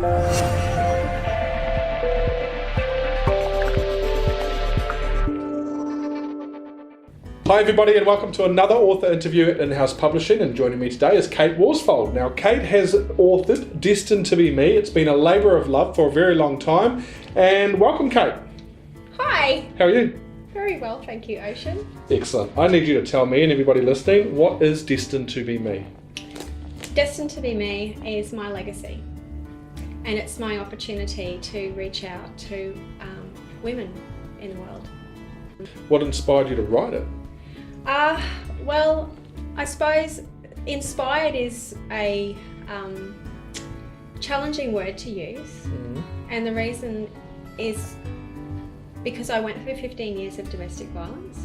Hi everybody and welcome to another author interview at In-House Publishing, and joining me today is Kate Worsfold. Now Kate has authored Destined to be Me. It's been a labour of love for a very long time, and welcome Kate. Hi. How are you? Very well, thank you, Ocean. Excellent. I need you to tell me and everybody listening, what is Destined to be Me? Destined to be Me is my legacy, and it's my opportunity to reach out to women in the world. What inspired you to write it? Well, I suppose inspired is a challenging word to use, and the reason is because I went through 15 years of domestic violence.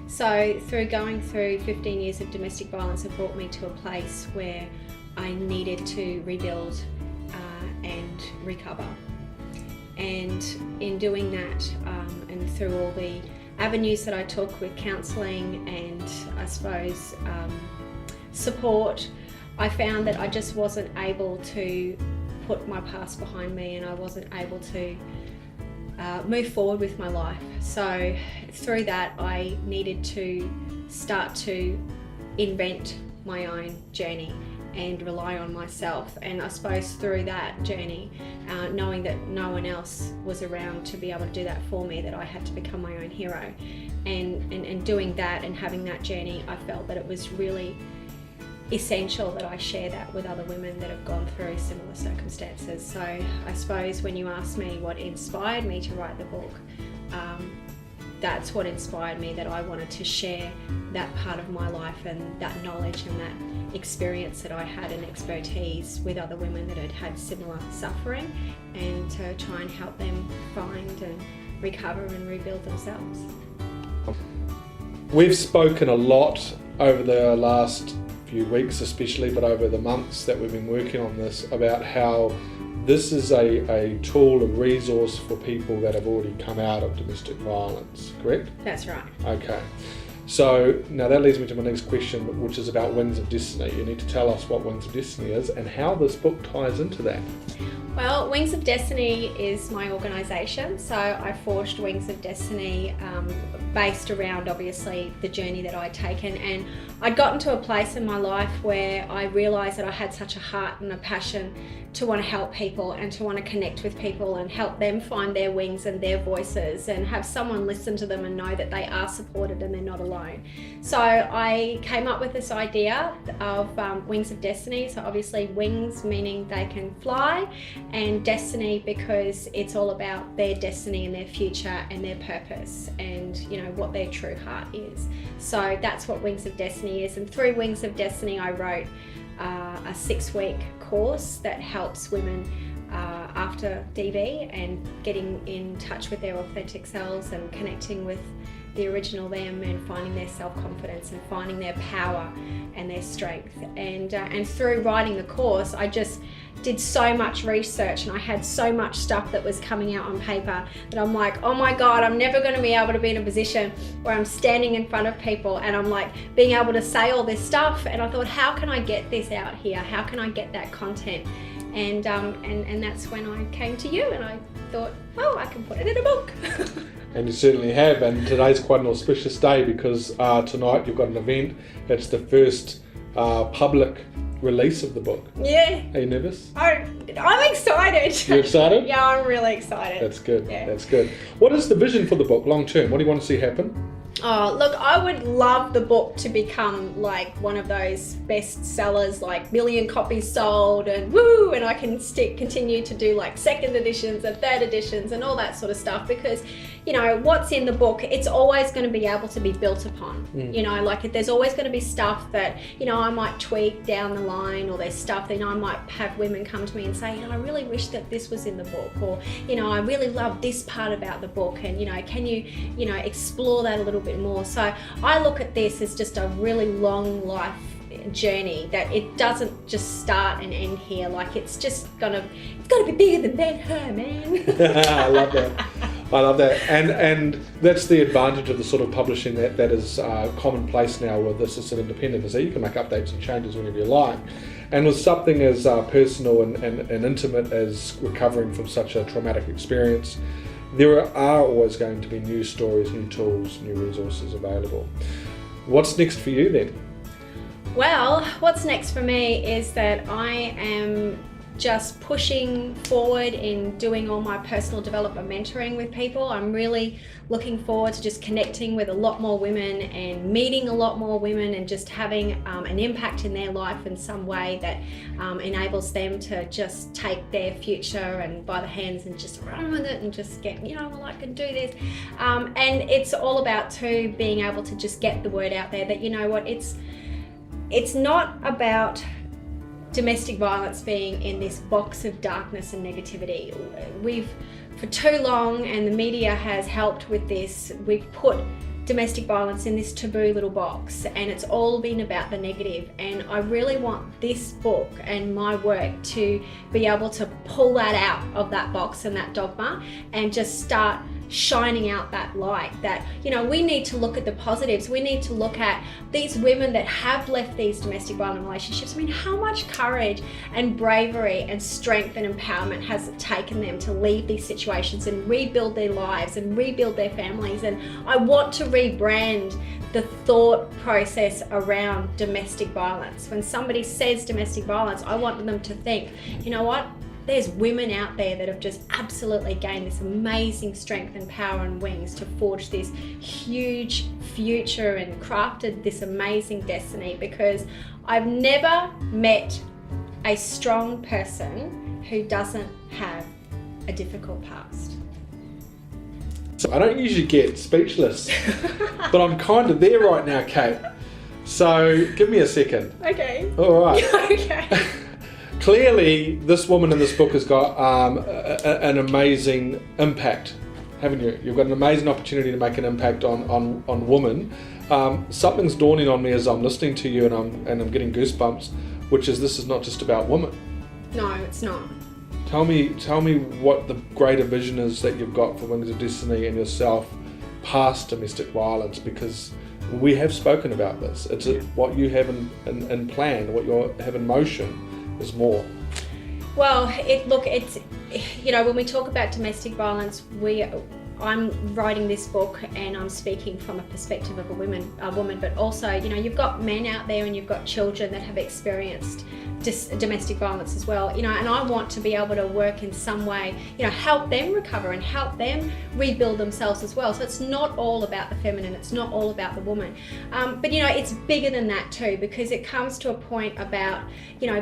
So going through 15 years of domestic violence, it brought me to a place where I needed to rebuild and recover. And in doing that, and through all the avenues that I took with counselling and I suppose support, I found that I just wasn't able to put my past behind me, and I wasn't able to move forward with my life. So through that, I needed to start to invent my own journey and rely on myself. And I suppose through that journey, knowing that no one else was around to be able to do that for me, that I had to become my own hero. And doing that and having that journey, I felt that it was really essential that I share that with other women that have gone through similar circumstances. So I suppose when you ask me what inspired me to write the book, that's what inspired me, that I wanted to share that part of my life and that knowledge and that experience that I had and expertise with other women that had had similar suffering, and to try and help them find and recover and rebuild themselves. We've spoken a lot over the last few weeks especially, but over the months that we've been working on this, about how this is a tool, a resource for people that have already come out of domestic violence, correct? That's right. Okay. So now that leads me to my next question, which is about Wings of Destiny. You need to tell us what Wings of Destiny is and how this book ties into that. Well, Wings of Destiny is my organisation. So I forged Wings of Destiny based around obviously the journey that I'd taken, and I'd gotten to a place in my life where I realised that I had such a heart and a passion to want to help people and to want to connect with people and help them find their wings and their voices, and have someone listen to them and know that they are supported and they're not alone. So I came up with this idea of Wings of Destiny. So obviously wings meaning they can fly, and destiny because it's all about their destiny and their future and their purpose, and you know what their true heart is. So that's what Wings of Destiny is. And through Wings of Destiny I wrote a 6-week course that helps women after DV and getting in touch with their authentic selves and connecting with the original them, and finding their self-confidence and finding their power and their strength. And through writing the course, I just did so much research, and I had so much stuff that was coming out on paper that I'm like, oh my God, I'm never going to be able to be in a position where I'm standing in front of people and I'm like being able to say all this stuff. And I thought, how can I get this out here? How can I get that content? And that's when I came to you, and I thought, oh, I can put it in a book. And you certainly have, and today's quite an auspicious day because tonight you've got an event. It's the first public release of the book. Yeah. Are you nervous? I'm excited. You're excited? Yeah, I'm really excited. That's good. Yeah. That's good. What is the vision for the book long term? What do you want to see happen? Oh, look, I would love the book to become like one of those best sellers, like 1 million copies sold and woo, and I can continue to do like 2nd editions and 3rd editions and all that sort of stuff, because you know what's in the book, it's always going to be able to be built upon. You know, like there's always going to be stuff that, you know, I might tweak down the line, or there's stuff that, you know, I might have women come to me and say, you know, I really wish that this was in the book, or you know, I really love this part about the book, and you know, can you know, explore that a little bit more. So I look at this as just a really long life journey, that it doesn't just start and end here. Like it's just it's gotta be bigger than her, man. I love that. I love that, and that's the advantage of the sort of publishing that is commonplace now with assisted independent, is that you can make updates and changes whenever you like. And with something as personal and intimate as recovering from such a traumatic experience, there are always going to be new stories, new tools, new resources available. What's next for you then? Well, what's next for me is that I am just pushing forward in doing all my personal development mentoring with people. I'm really looking forward to just connecting with a lot more women and meeting a lot more women and just having an impact in their life in some way that enables them to just take their future and by the hands and just run with it and just get, well, I can do this. And it's all about too being able to just get the word out there that, it's not about domestic violence being in this box of darkness and negativity. We've, for too long, and the media has helped with this, we've put domestic violence in this taboo little box, and it's all been about the negative. And I really want this book and my work to be able to pull that out of that box and that dogma and just start shining out that light that, we need to look at the positives. We need to look at these women that have left these domestic violent relationships. I mean, how much courage and bravery and strength and empowerment has it taken them to leave these situations and rebuild their lives and rebuild their families? And I want to rebrand the thought process around domestic violence. When somebody says domestic violence, I want them to think, you know what? There's women out there that have just absolutely gained this amazing strength and power and wings to forge this huge future and crafted this amazing destiny, because I've never met a strong person who doesn't have a difficult past. So I don't usually get speechless, but I'm kind of there right now, Kate. So give me a second. Okay. All right. Okay. Clearly, this woman in this book has got an amazing impact, haven't you? You've got an amazing opportunity to make an impact on women. Something's dawning on me as I'm listening to you, and I'm getting goosebumps, which is this is not just about women. No, it's not. Tell me what the greater vision is that you've got for Wings of Destiny and yourself past domestic violence, because we have spoken about this. It's what you have in plan, what you have in motion. Is more. Well, it's when we talk about domestic violence, I'm writing this book and I'm speaking from a perspective of a woman, but also, you've got men out there and you've got children that have experienced domestic violence as well, and I want to be able to work in some way, help them recover and help them rebuild themselves as well. So it's not all about the feminine, it's not all about the woman, but it's bigger than that too, because it comes to a point about,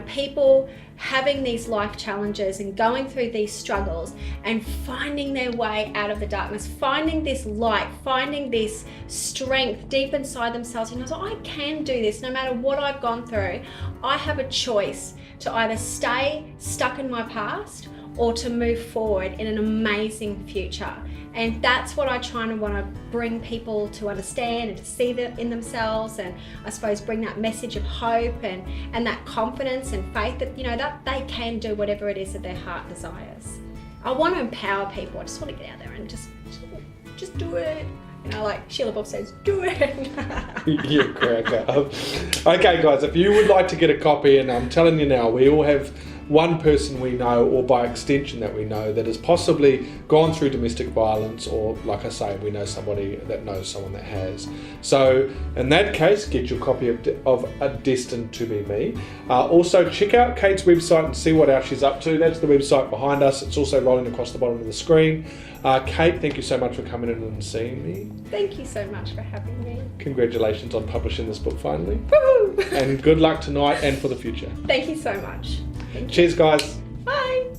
people having these life challenges and going through these struggles and finding their way out of the darkness, finding this light, finding this strength deep inside themselves. So I can do this no matter what I've gone through. I have a choice to either stay stuck in my past or to move forward in an amazing future. And that's what I try and want to bring people to understand and to see that in themselves, and I suppose bring that message of hope and that confidence and faith that, that they can do whatever it is that their heart desires. I want to empower people. I just want to get out there and just do it. Like Sheila Bob says, do it. You cracker. Okay guys, if you would like to get a copy, and I'm telling you now, we all have one person we know, or by extension that we know, that has possibly gone through domestic violence, or like I say, we know somebody that knows someone that has. So in that case, get your copy of Destined to Be Me. Also check out Kate's website and see what else she's up to. That's the website behind us. It's also rolling across the bottom of the screen. Kate, thank you so much for coming in and seeing me. Thank you so much for having me. Congratulations on publishing this book finally. Woo-hoo! And good luck tonight and for the future. Thank you so much. Cheers guys. Bye.